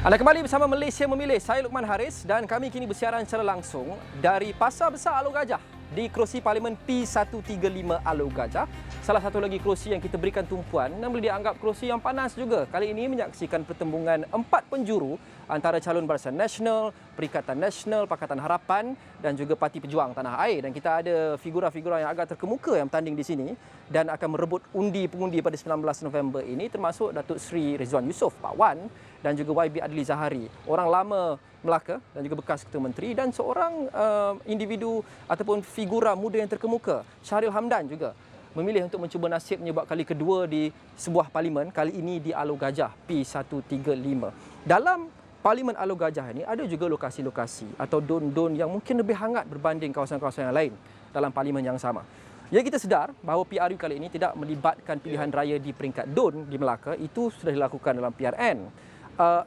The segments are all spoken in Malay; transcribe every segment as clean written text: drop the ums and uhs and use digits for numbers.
Anda kembali bersama Malaysia Memilih. Saya Luqman Haris dan kami kini bersiaran secara langsung dari Pasar Besar Alor Gajah di kerusi Parlimen P135 Alor Gajah. Salah satu lagi kerusi yang kita berikan tumpuan dan boleh dianggap kerusi yang panas juga. Kali ini menyaksikan pertembungan 4 penjuru antara calon Barisan Nasional, Perikatan Nasional, Pakatan Harapan dan juga Parti Pejuang Tanah Air. Dan kita ada figura-figura yang agak terkemuka yang bertanding di sini dan akan merebut undi-pengundi pada 19 November ini, termasuk Datuk Seri Rizwan Yusof, Pak Wan, dan juga YB Adli Zahari, orang lama Melaka dan juga bekas Ketua Menteri, dan seorang individu ataupun figura muda yang terkemuka, Syahril Hamdan, juga memilih untuk mencuba nasibnya buat kali kedua di sebuah parlimen, kali ini di Alor Gajah P135. Dalam Parlimen Alor Gajah ini ada juga lokasi-lokasi atau don-don yang mungkin lebih hangat berbanding kawasan-kawasan yang lain dalam parlimen yang sama. Ya, kita sedar bahawa PRU kali ini tidak melibatkan pilihan raya di peringkat don di Melaka. Itu sudah dilakukan dalam PRN.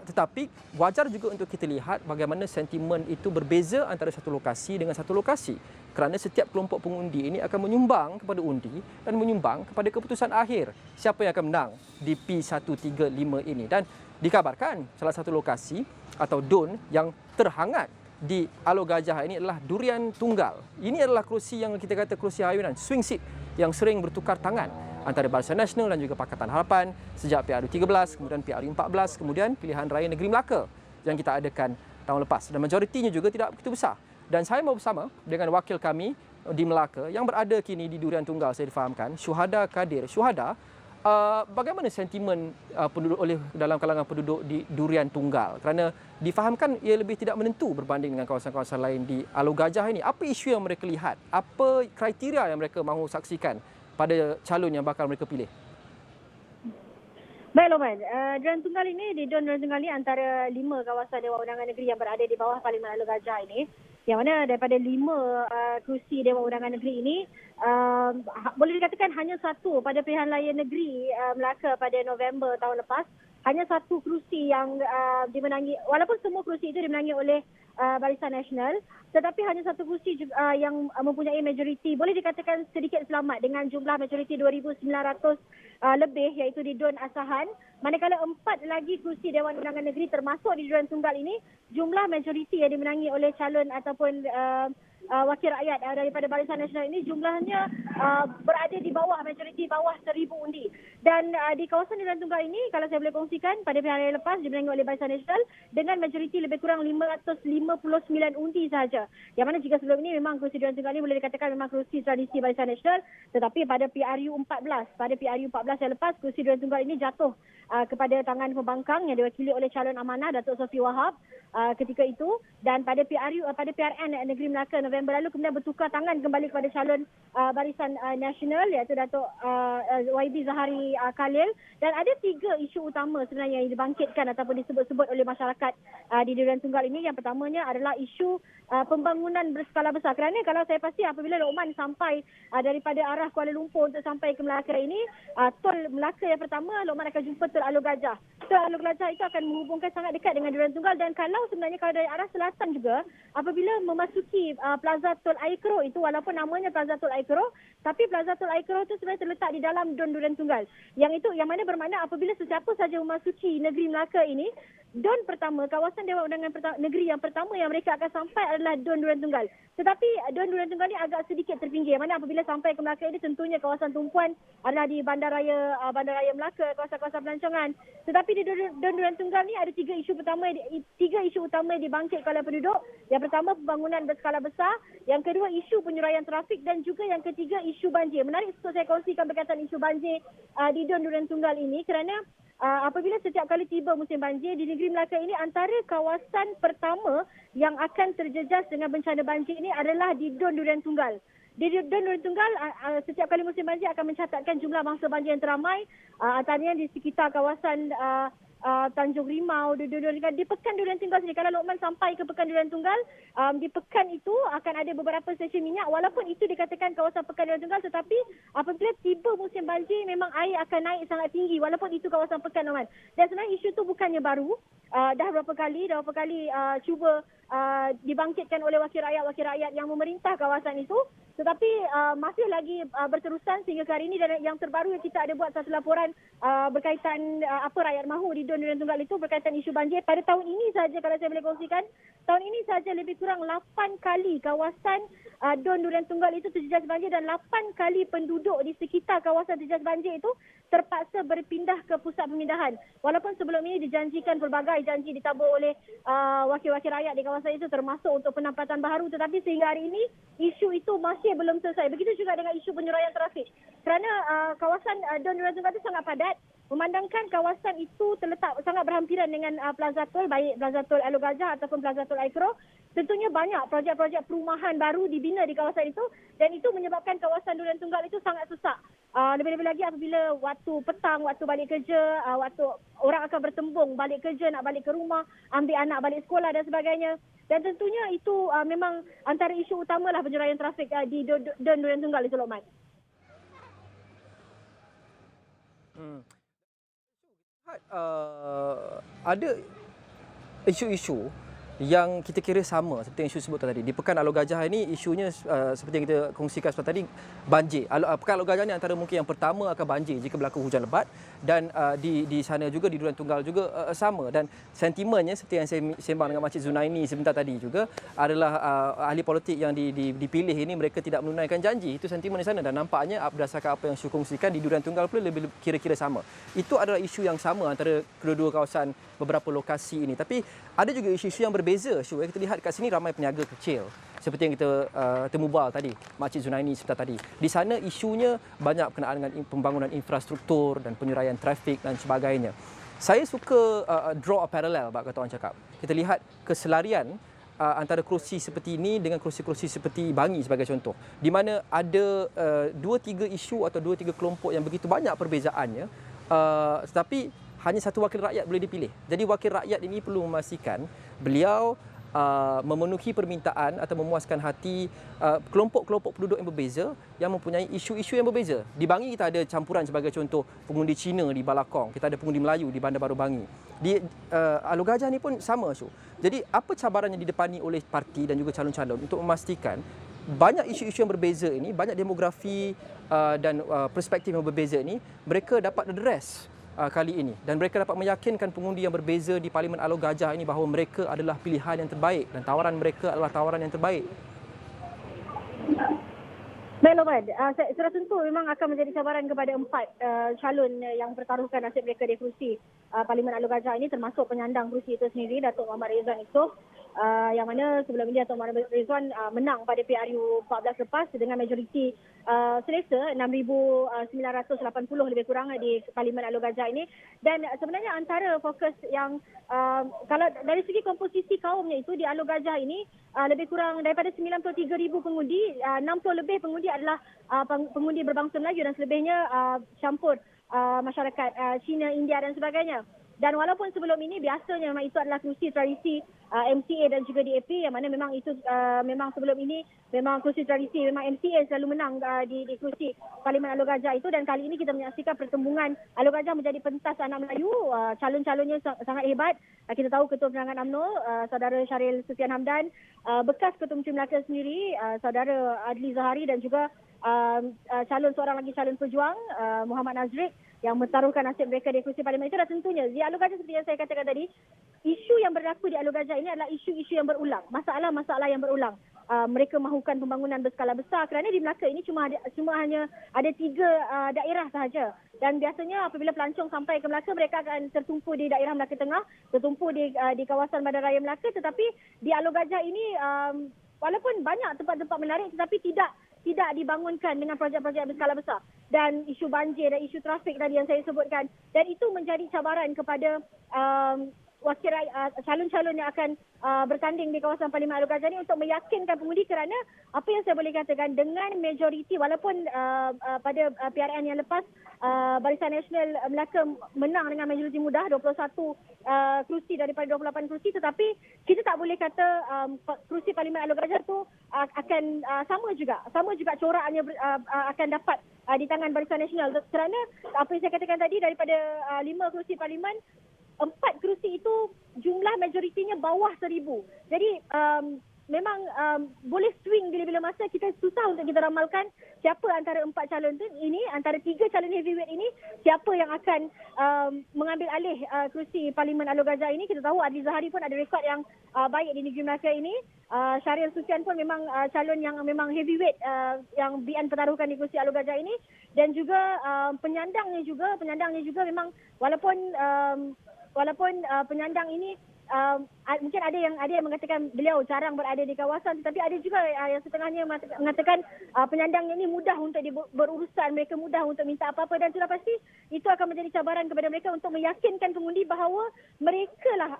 Tetapi wajar juga untuk kita lihat bagaimana sentimen itu berbeza antara satu lokasi dengan satu lokasi. Kerana setiap kelompok pengundi ini akan menyumbang kepada undi dan menyumbang kepada keputusan akhir siapa yang akan menang di P135 ini. Dan dikabarkan salah satu lokasi atau don yang terhangat di Alor Gajah ini adalah Durian Tunggal. Ini adalah kerusi yang kita kata kerusi ayunan, swing seat, yang sering bertukar tangan antara Barisan Nasional dan juga Pakatan Harapan sejak PRU 13, kemudian PRU 14, kemudian pilihan raya Negeri Melaka yang kita adakan tahun lepas. Dan majoritinya juga tidak begitu besar. Dan saya mau bersama dengan wakil kami di Melaka yang berada kini di Durian Tunggal, saya difahamkan, Syuhada Kadir. Syuhada, bagaimana sentimen penduduk oleh dalam kalangan penduduk di Durian Tunggal? Kerana difahamkan ia lebih tidak menentu berbanding dengan kawasan-kawasan lain di Alor Gajah ini. Apa isu yang mereka lihat? Apa kriteria yang mereka mahu saksikan pada calon yang bakal mereka pilih? Baik, Loman. Durian Tunggal ini, di Durian Tunggal ini antara 5 kawasan Dewan Undangan Negeri yang berada di bawah Parlimen Alor Gajah ini. Yang mana daripada 5 kerusi Dewan Undangan Negeri ini, boleh dikatakan hanya satu pada pilihan raya negeri Melaka pada November tahun lepas. Hanya satu kerusi yang dimenangi, walaupun semua kerusi itu dimenangi oleh Barisan Nasional, tetapi hanya satu kerusi yang mempunyai majoriti, boleh dikatakan sedikit selamat dengan jumlah majoriti 2,900 lebih, iaitu di Don Asahan. Manakala 4 lagi kerusi Dewan Undangan Negeri termasuk di Durian Tunggal ini, jumlah majoriti yang dimenangi oleh calon ataupun wakil rakyat daripada Barisan Nasional ini jumlahnya berada di bawah, majoriti bawah 1,000 undi. Dan di kawasan Durian Tunggal ini, kalau saya boleh kongsikan, pada pilihan raya lepas dimenangi oleh Barisan Nasional dengan majoriti lebih kurang 559 undi sahaja. Yang mana jika sebelum ini memang kerusi Durian Tunggal ini boleh dikatakan memang kerusi tradisi Barisan Nasional, tetapi pada PRU 14 yang lepas, kerusi Durian Tunggal ini jatuh kepada tangan pembangkang yang diwakili oleh calon amanah Datuk Sofi Wahab ketika itu. Dan pada PRN Negeri Melaka November lalu kemudian bertukar tangan kembali kepada calon Barisan Nasional, iaitu Datuk YB Zahari Khalil. Dan ada 3 isu utama sebenarnya yang dibangkitkan ataupun disebut-sebut oleh masyarakat di Durian Tunggal ini. Yang pertamanya adalah isu pembangunan berskala besar. Kerana kalau saya pasti apabila Luqman sampai daripada arah Kuala Lumpur untuk sampai ke Melaka ini, tol Melaka yang pertama Luqman akan jumpa tol Alor Gajah. Tol Alor Gajah itu akan menghubungkan sangat dekat dengan Durian Tunggal. Dan kalau dari arah selatan juga, apabila memasuki Plaza Tol Air Keroh itu, walaupun namanya Plaza Tol Air Keroh, tapi Plaza Tol Air Keroh itu sebenarnya terletak di dalam Don Durian Tunggal. Yang mana bermakna apabila sesiapa saja memasuki negeri Melaka ini, Don pertama, kawasan Dewan Undangan Negeri yang pertama yang mereka akan sampai adalah Don Durian Tunggal. Tetapi Don Durian Tunggal ini agak sedikit terpinggir. Mana apabila sampai ke Melaka ini, tentunya kawasan tumpuan adalah di Bandaraya Melaka, kawasan-kawasan pelancongan. Tetapi di Don Durian Tunggal ni ada 3 isu utama yang dibangkitkan oleh penduduk. Yang pertama, pembangunan berskala besar. Yang kedua, isu penyuraian trafik. Dan juga yang ketiga, isu banjir. Menarik untuk saya kongsikan berkaitan isu banjir di Don Durian Tunggal ini kerana apabila setiap kali tiba musim banjir di negeri Melaka ini, antara kawasan pertama yang akan terjejas dengan bencana banjir ini adalah di Don Durian Tunggal. Di Don Durian Tunggal, setiap kali musim banjir akan mencatatkan jumlah mangsa banjir yang teramai, antaranya di sekitar kawasan Tanjung Rimau, di Pekan Durian Tunggal sendiri. Kalau Luqman sampai ke Pekan Durian Tunggal, di Pekan itu akan ada beberapa stesen minyak. Walaupun itu dikatakan kawasan Pekan Durian Tunggal, tetapi apabila tiba musim banjir, memang air akan naik sangat tinggi. Walaupun itu kawasan Pekan, Luqman. Dan sebenarnya isu itu bukannya baru. Dah berapa kali cuba dibangkitkan oleh wakil rakyat yang memerintah kawasan itu, tetapi masih lagi berterusan sehingga hari ini. Dan yang terbaru yang kita ada buat satu laporan berkaitan apa rakyat mahu di Don Durian Tunggal itu berkaitan isu banjir. Pada tahun ini saja, kalau saya boleh kongsikan, tahun ini saja lebih kurang 8 kali kawasan Don Durian Tunggal itu terjejas banjir, dan 8 kali penduduk di sekitar kawasan terjejas banjir itu terpaksa berpindah ke pusat pemindahan. Walaupun sebelum ini dijanjikan pelbagai janji ditabur oleh wakil-wakil rakyat di kawasan itu, termasuk untuk penempatan baru, tetapi sehingga hari ini isu itu masih belum selesai. Begitu juga dengan isu penyuraian trafik. Kerana kawasan Don Durian Tunggal itu sangat padat, memandangkan kawasan itu terletak sangat berhampiran dengan Plaza Tol, baik Plaza Tol Alor Gajah ataupun Plaza Tol Aikro. Tentunya banyak projek-projek perumahan baru dibina di kawasan itu, dan itu menyebabkan kawasan Durian Tunggal itu sangat sesak. Lebih-lebih lagi apabila waktu petang, waktu balik kerja, waktu orang akan bertembung balik kerja, nak balik ke rumah, ambil anak balik sekolah dan sebagainya. Dan tentunya itu memang antara isu utamalah penyuraian trafik di Don Durian Tunggal itu, Lokman. Ada isu-isu yang kita kira sama seperti yang isu sebut tadi. Di Pekan Alor Gajah ini isunya seperti yang kita kongsikan seperti tadi, banjir. Pekan Alor Gajah ini antara mungkin yang pertama akan banjir jika berlaku hujan lebat, dan di sana juga di Durian Tunggal juga sama. Dan sentimennya seperti yang saya sembang dengan Makcik Zunaini sebentar tadi juga adalah ahli politik yang dipilih ini mereka tidak menunaikan janji. Itu sentimen di sana, dan nampaknya berdasarkan apa yang saya kongsikan di Durian Tunggal pun lebih kira-kira sama. Itu adalah isu yang sama antara kedua-dua kawasan beberapa lokasi ini. Tapi ada juga isu-isu yang berbeza. Kita lihat kat sini ramai peniaga kecil. Seperti yang kita temubal tadi, Makcik Zunaini sebentar tadi. Di sana isunya banyak berkenaan dengan pembangunan infrastruktur dan penyuraian trafik dan sebagainya. Saya suka draw a parallel, kata orang cakap. Kita lihat keselarian antara kerusi seperti ini dengan kerusi-kerusi seperti Bangi sebagai contoh. Di mana ada 2-3 isu atau 2-3 kelompok yang begitu banyak perbezaannya, tetapi hanya satu wakil rakyat boleh dipilih. Jadi wakil rakyat ini perlu memastikan beliau memenuhi permintaan atau memuaskan hati kelompok-kelompok penduduk yang berbeza yang mempunyai isu-isu yang berbeza. Di Bangi kita ada campuran sebagai contoh pengundi Cina di Balakong, kita ada pengundi Melayu di Bandar Baru Bangi. Di Alor Gajah ni pun sama. Jadi apa cabaran yang didepani oleh parti dan juga calon-calon untuk memastikan banyak isu-isu yang berbeza ini, banyak demografi dan perspektif yang berbeza ini, mereka dapat address kali ini, dan mereka dapat meyakinkan pengundi yang berbeza di Parlimen Alor Gajah ini bahawa mereka adalah pilihan yang terbaik dan tawaran mereka adalah tawaran yang terbaik. Baik, Lokman. Sudah tentu memang akan menjadi cabaran kepada 4 calon yang pertaruhkan nasib mereka di kerusi Parlimen Alor Gajah ini, termasuk penyandang kerusi itu sendiri, Datuk Muhammad Rizwan Yusof. Yang mana sebelum ini Datuk Muhammad Rizwan menang pada PRU 14 lepas dengan majoriti selesa 6,980 lebih kurang di Parlimen Alor Gajah ini. Dan sebenarnya antara fokus yang kalau dari segi komposisi kaumnya itu di Alor Gajah ini, lebih kurang daripada 93,000 pengundi, 60 lebih pengundi adalah pengundi berbangsa Melayu, dan selebihnya campur masyarakat Cina, India dan sebagainya. Dan walaupun sebelum ini biasanya memang itu adalah kerusi tradisi MCA dan juga DAP, yang mana memang itu memang sebelum ini memang kerusi tradisi, memang MCA selalu menang di kerusi Parlimen Alor Gajah itu. Dan kali ini kita menyaksikan pertembungan Alor Gajah menjadi pentas anak Melayu. Calon-calonnya sangat hebat. Kita tahu Ketua Penerangan UMNO, Saudara Syaril Sufian Hamdan, bekas Ketua Menteri Melaka sendiri, Saudara Adli Zahari, dan juga seorang lagi calon pejuang, Muhammad Nazrik, yang mentaruhkan nasib mereka di kerusi parlimen itu. Dan tentunya di Alor Gajah seperti yang saya katakan tadi, isu yang berlaku di Alor Gajah ini adalah isu-isu yang berulang, masalah-masalah yang berulang. Mereka mahukan pembangunan berskala besar kerana di Melaka ini cuma hanya ada 3 daerah sahaja. Dan biasanya apabila pelancong sampai ke Melaka, mereka akan tertumpu di daerah Melaka Tengah, tertumpu di kawasan Bandaraya Melaka. Tetapi di Alor Gajah ini walaupun banyak tempat-tempat menarik, tetapi tidak dibangunkan dengan projek-projek berskala besar. Dan isu banjir dan isu trafik tadi yang saya sebutkan. Dan itu menjadi cabaran kepada wakil calon-calon yang akan bertanding di kawasan Parlimen Alor Gajah ini untuk meyakinkan pengundi, kerana apa yang saya boleh katakan, dengan majoriti walaupun pada PRN yang lepas Barisan Nasional Melaka menang dengan majoriti mudah 21 kerusi daripada 28 kerusi, tetapi kita tak boleh kata kerusi Parlimen Alor Gajah itu akan sama juga coraknya akan dapat di tangan Barisan Nasional, kerana apa yang saya katakan tadi, daripada 5 kerusi parlimen 4 kerusi itu jumlah majoritinya bawah 1,000. Jadi memang boleh swing bila-bila masa. Kita susah untuk kita ramalkan siapa antara 4 calon tu ini, antara 3 calon heavyweight ini, siapa yang akan mengambil alih kerusi Parlimen Alor Gajah ini. Kita tahu Adli Zahari pun ada rekod yang baik di negeri Melaka ini. Syahrial Sufian pun memang calon yang memang heavyweight yang BN pertaruhkan di kerusi Alor Gajah ini. Dan juga penyandangnya juga memang walaupun penyandang ini mungkin ada yang mengatakan beliau jarang berada di kawasan, tetapi ada juga yang setengahnya mengatakan penyandangnya ini mudah untuk berurusan, mereka mudah untuk minta apa-apa, dan sudah pasti itu akan menjadi cabaran kepada mereka untuk meyakinkan pengundi bahawa mereka lah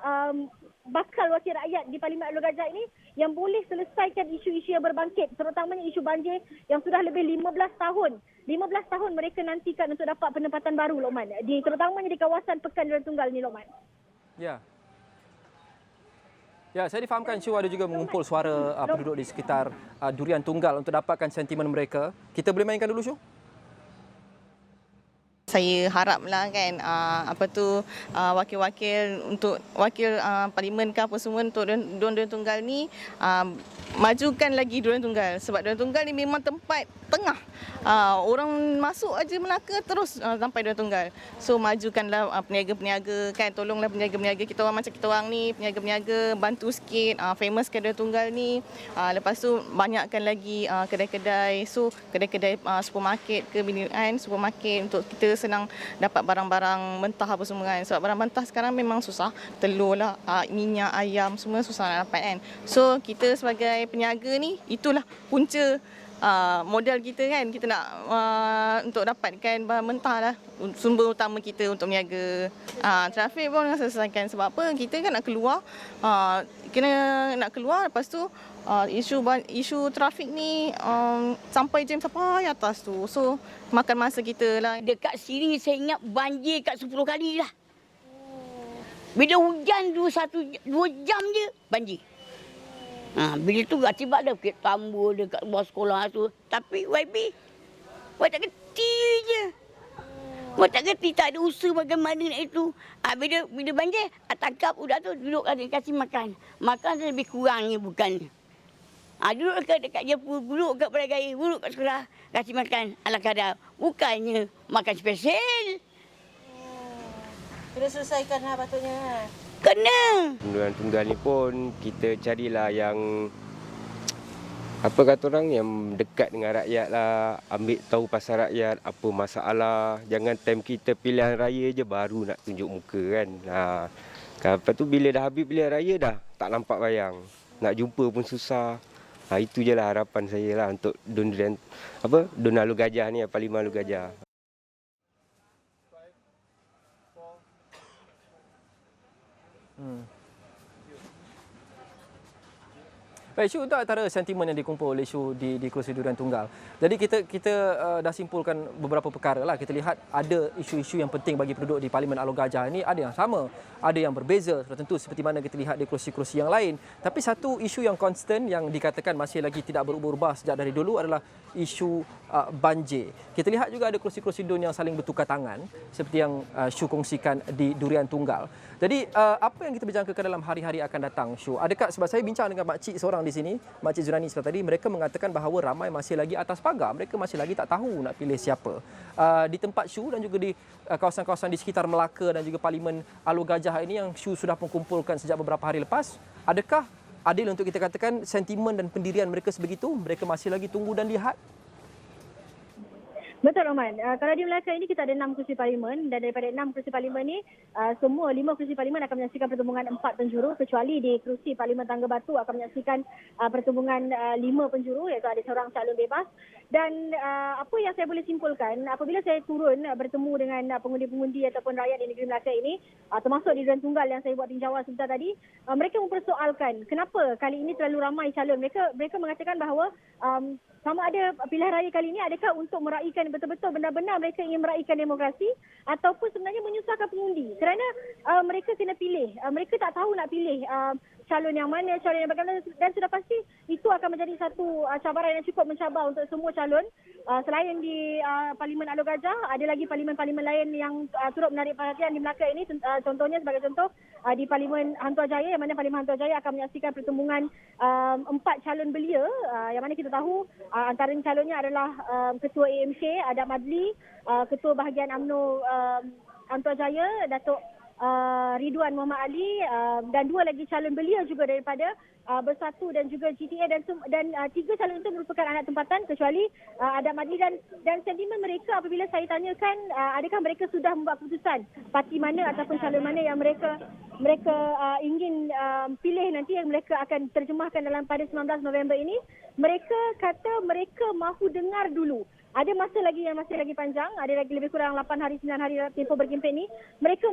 bakal wakil rakyat di Parlimen Alor Gajah ini yang boleh selesaikan isu-isu yang berbangkit, terutamanya isu banjir yang sudah lebih 15 tahun. 15 tahun mereka nantikan untuk dapat penempatan baru, Lokman, terutamanya di kawasan Pekan Durian Tunggal ni, Lokman. Ya. Ya, saya difahamkan Syu ada juga mengumpul suara penduduk di sekitar Durian Tunggal untuk dapatkan sentimen mereka. Kita boleh mainkan dulu, Syu? Saya haraplah kan wakil-wakil untuk wakil parlimen ke apa semua untuk Durian Tunggal ni majukan lagi Durian Tunggal, sebab Durian Tunggal ni memang tempat tengah. Orang masuk aja Melaka terus sampai Durian Tunggal. So majukanlah peniaga-peniaga kan, tolonglah peniaga-peniaga kita orang macam kita orang ni, peniaga-peniaga bantu sikit famous ke Durian Tunggal ni. Lepas tu banyakkan lagi kedai-kedai. So kedai-kedai supermarket ke supermarket untuk kita senang dapat barang-barang mentah apa semua kan. Sebab barang mentah sekarang memang susah. Telur lah, minyak, ayam semua susah nak dapat kan. So kita sebagai peniaga ni itulah punca modal kita kan. Kita nak untuk dapatkan bahan mentah lah. Sumber utama kita untuk meniaga. Trafik pun nak selesaikan. Sebab apa? Kita kan nak keluar. Nak keluar, lepas tu isu trafik ni sampai jam sampai atas tu. So makan masa kita lah. Dekat sini saya ingat banjir kat 10 kali lah. Bila hujan 2 jam je banjir. Bila tu akibat dah bukit tambur dekat bawah sekolah tu. Tapi YB tak kerti je. Tak kerti, tak ada usaha bagaimana nak itu. Bila banjir, tangkap budak tu duduk kasih makan. Makan lebih kurangnya bukan. Duduk dekat dia duduk kat Balai Gaya, duduk kat sekolah, kasih makan ala kadar. Bukannya makan spesial. Kena selesaikan lah patutnya. Kena. Durian Tunggal ni pun kita carilah yang apa kata orang yang dekat dengan rakyat lah, ambil tahu pasal rakyat, apa masalah. Jangan time kita pilihan raya je baru nak tunjuk muka kan. Lepas tu bila dah habis pilihan raya dah tak nampak bayang. Nak jumpa pun susah. Itu je lah harapan saya lah untuk Durian Alor Gajah ni, Parlimen Alor Gajah. Baik, Syu, itu antara sentimen yang dikumpul oleh Syu di kerusi Durian Tunggal. Jadi kita dah simpulkan beberapa perkara lah. Kita lihat ada isu-isu yang penting bagi penduduk di Parlimen Alor Gajah ini, ada yang sama, ada yang berbeza, tentu seperti mana kita lihat di kerusi-kerusi yang lain. Tapi satu isu yang konstan yang dikatakan masih lagi tidak berubah-ubah sejak dari dulu adalah isu banjir. Kita lihat juga ada kerusi-kerusi DUN yang saling bertukar tangan seperti yang Syu kongsikan di Durian Tunggal. Jadi apa yang kita berjangkakan dalam hari-hari akan datang, Syu? Adakah, sebab saya bincang dengan makcik seorang di sini, Makcik Zurani seperti tadi, mereka mengatakan bahawa ramai masih lagi atas pagar, mereka masih lagi tak tahu nak pilih siapa. Di tempat Syu dan juga di kawasan-kawasan di sekitar Melaka dan juga Parlimen Alor Gajah ini yang Syu sudah mengumpulkan sejak beberapa hari lepas, adakah adil untuk kita katakan sentimen dan pendirian mereka sebegitu? Mereka masih lagi tunggu dan lihat? Betul, Rahman. Kalau di Melaka ini kita ada 6 kerusi parlimen, dan daripada 6 kerusi parlimen ini semua 5 kerusi parlimen akan menyaksikan pertembungan 4 penjuru, kecuali di kerusi Parlimen Tangga Batu akan menyaksikan pertembungan 5 penjuru, iaitu ada seorang calon bebas. Dan apa yang saya boleh simpulkan apabila saya turun bertemu dengan pengundi-pengundi ataupun rakyat di negeri Melaka ini, termasuk di Durian Tunggal yang saya buat tinjauan sebentar tadi, mereka mempersoalkan kenapa kali ini terlalu ramai calon. Mereka mengatakan bahawa sama ada pilihan raya kali ini adakah untuk meraihkan betul-betul benar-benar mereka ingin meraihkan demokrasi, ataupun sebenarnya menyusahkan pengundi kerana mereka kena pilih. Mereka tak tahu nak pilih calon yang mana, calon yang bagaimana, dan sudah pasti itu akan menjadi satu cabaran yang cukup mencabar untuk semua calon. Selain di Parlimen Alor Gajah, ada lagi parlimen-parlimen lain yang turut menarik perhatian di Melaka ini. Contohnya sebagai contoh di Parlimen Hantoi Jaya, yang mana Parlimen Hantoi Jaya akan menyaksikan pertembungan 4 calon belia, yang mana kita tahu antara calonnya adalah Ketua AMC Adab Madli, Ketua Bahagian UMNO Hantoi Jaya Datuk Ridwan Muhammad Ali, dan 2 lagi calon belia juga daripada Bersatu dan juga GTA, dan 3 calon itu merupakan anak tempatan kecuali Adab Madli, dan sentimen mereka apabila saya tanyakan adakah mereka sudah membuat keputusan parti mana ataupun calon mana yang mereka ingin pilih nanti, yang mereka akan terjemahkan dalam pada 19 November ini. Mereka kata mereka mahu dengar dulu. Ada masa lagi yang masih lagi panjang, ada lagi lebih kurang 8 hari 9 hari tempoh berkempen ni. Mereka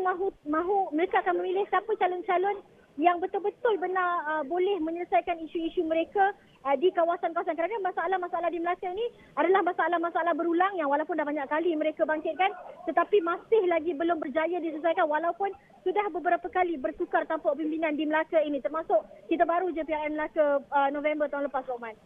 mereka akan memilih siapa calon-calon yang betul-betul benar boleh menyelesaikan isu-isu mereka di kawasan-kawasan, kerana masalah-masalah di Melaka ini adalah masalah-masalah berulang yang walaupun dah banyak kali mereka bangkitkan tetapi masih lagi belum berjaya diselesaikan, walaupun sudah beberapa kali bertukar tampuk pimpinan di Melaka ini, termasuk kita baru je PRN Melaka November tahun lepas, Lokman.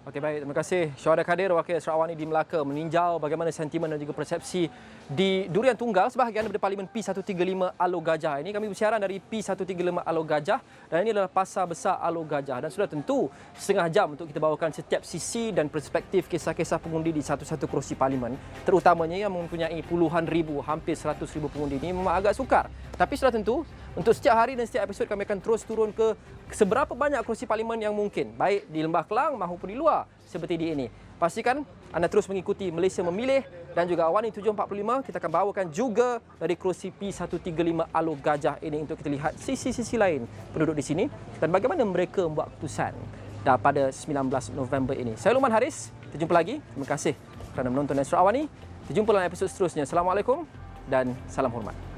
Okey, baik. Terima kasih Syuhada Kadir, Wakil Sarawak di Melaka, meninjau bagaimana sentimen dan juga persepsi di Durian Tunggal sebahagian daripada Parlimen P135 Alor Gajah. Ini kami bersiaran dari P135 Alor Gajah dan ini adalah Pasar Besar Alor Gajah, dan sudah tentu setengah jam untuk kita bawakan setiap sisi dan perspektif kisah-kisah pengundi di satu-satu kerusi parlimen, terutamanya yang mempunyai puluhan ribu, hampir 100,000 pengundi. Ini memang agak sukar. Tapi sudah tentu untuk setiap hari dan setiap episod kami akan terus turun ke seberapa banyak kerusi parlimen yang mungkin, baik di Lembah Kelang maupun di luar seperti di ini. Pastikan anda terus mengikuti Malaysia Memilih dan juga Awani 745. Kita akan bawakan juga dari kerusi P135 Alor Gajah ini untuk kita lihat sisi-sisi lain penduduk di sini dan bagaimana mereka membuat keputusan pada 19 November ini. Saya Luqman Haris, kita jumpa lagi. Terima kasih kerana menonton Astro Awani. Kita jumpa dalam episod seterusnya. Assalamualaikum dan salam hormat.